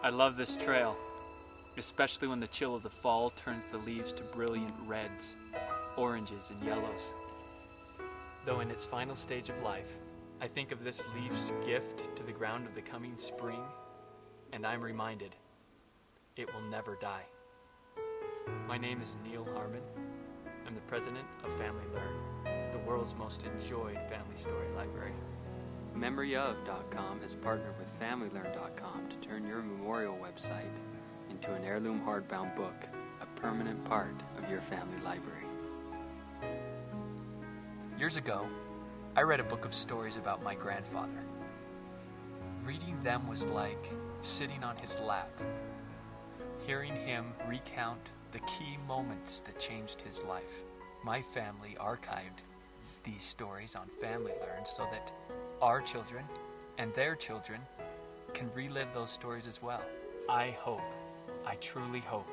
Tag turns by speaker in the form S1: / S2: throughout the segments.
S1: I love this trail, especially when the chill of the fall turns the leaves to brilliant reds, oranges, and yellows. Though in its final stage of life, I think of this leaf's gift to the ground of the coming spring, and I'm reminded it will never die. My name is Neil Harmon. I'm the president of Family Learn, the world's most enjoyed family story library.
S2: MemoryOf.com has partnered with FamilyLearn.com to turn your memorial website into an heirloom hardbound book, a permanent part of your family library.
S1: Years ago, I read a book of stories about my grandfather. Reading them was like sitting on his lap, hearing him recount the key moments that changed his life. My family archived these stories on Family Learn so that our children and their children can relive those stories as well. I truly hope,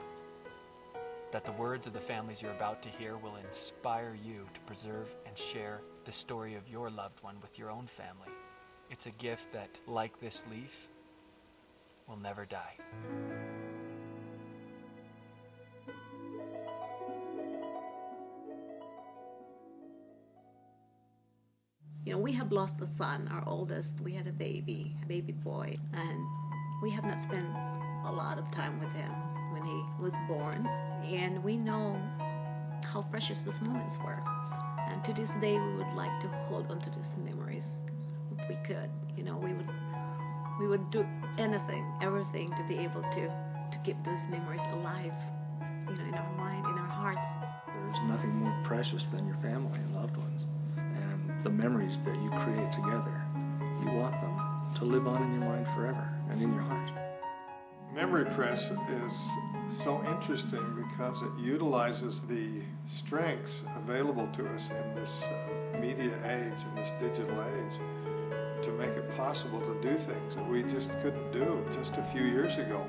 S1: that the words of the families you're about to hear will inspire you to preserve and share the story of your loved one with your own family. It's a gift that, like this leaf, will never die.
S3: You know, we have lost a son, our oldest. We had a baby boy, and we have not spent a lot of time with him when he was born. And we know how precious those moments were. And to this day, we would like to hold on to these memories if we could. You know, we would do anything, everything to be able to keep those memories alive, you know, in our mind, in our hearts.
S4: There's nothing more precious than your family and loved ones. And the memories that you create together, you want them to live on in your mind forever and in your heart.
S5: Memory Press is so interesting because it utilizes the strengths available to us in this media age, in this digital age, to make it possible to do things that we just couldn't do just a few years ago.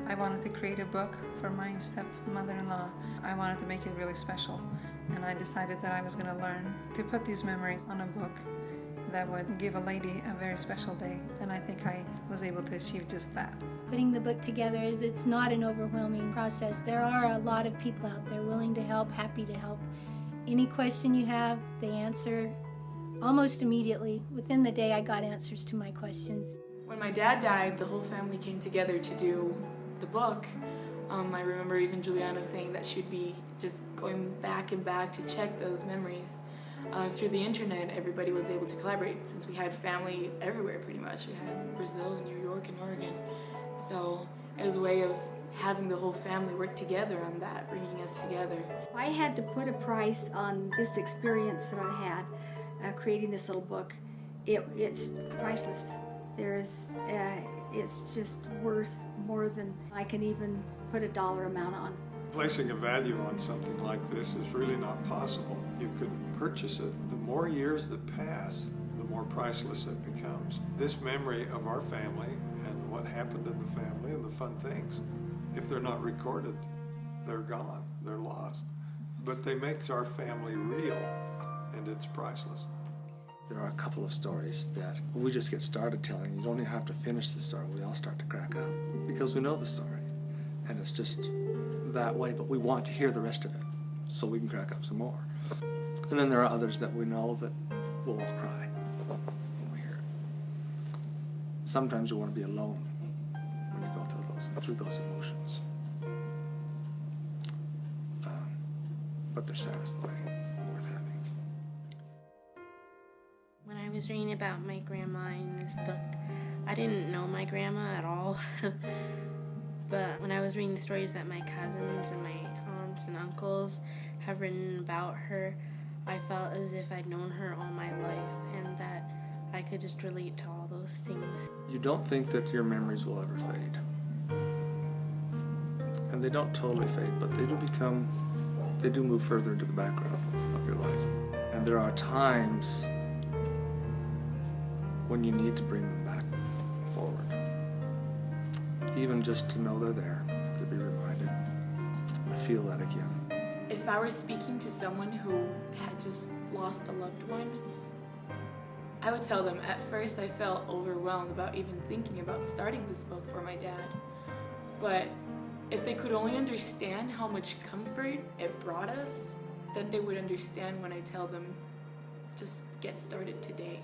S6: I wanted to create a book for my stepmother-in-law. I wanted to make it really special, and I decided that I was going to learn to put these memories on a book that would give a lady a very special day, and I think I was able to achieve just that.
S7: Putting the book together it's not an overwhelming process. There are a lot of people out there willing to help, happy to help. Any question you have, they answer almost immediately. Within the day, I got answers to my questions.
S8: When my dad died, the whole family came together to do the book. I remember even Juliana saying that she'd be just going back and back to check those memories. Through the internet, everybody was able to collaborate since we had family everywhere pretty much. We had Brazil and New York and Oregon. So it was a way of having the whole family work together on that, bringing us together.
S9: I had to put a price on this experience that I had creating this little book. It's priceless. It's just worth more than I can even put a dollar amount on.
S5: Placing a value on something like this is really not possible. You could purchase it. The more years that pass, the more priceless it becomes. This memory of our family and what happened in the family and the fun things, if they're not recorded, they're gone, they're lost. But they make our family real, and it's priceless.
S4: There are a couple of stories that we just get started telling. You don't even have to finish the story. We all start to crack up because we know the story. And it's just that way, but we want to hear the rest of it so we can crack up some more. And then there are others that we know that we'll all cry when we hear it. Sometimes you want to be alone when you go through those emotions. But they're satisfying, worth having.
S10: When I was reading about my grandma in this book, I didn't know my grandma at all. But when I was reading the stories that my cousins and my aunts and uncles have written about her, I felt as if I'd known her all my life and that I could just relate to all those things.
S4: You don't think that your memories will ever fade. And they don't totally fade, but they do move further into the background of your life. And there are times when you need to bring them back forward. Even just to know they're there, to be reminded, to feel that again.
S8: If I were speaking to someone who had just lost a loved one, I would tell them at first I felt overwhelmed about even thinking about starting this book for my dad. But if they could only understand how much comfort it brought us, then they would understand when I tell them, just get started today.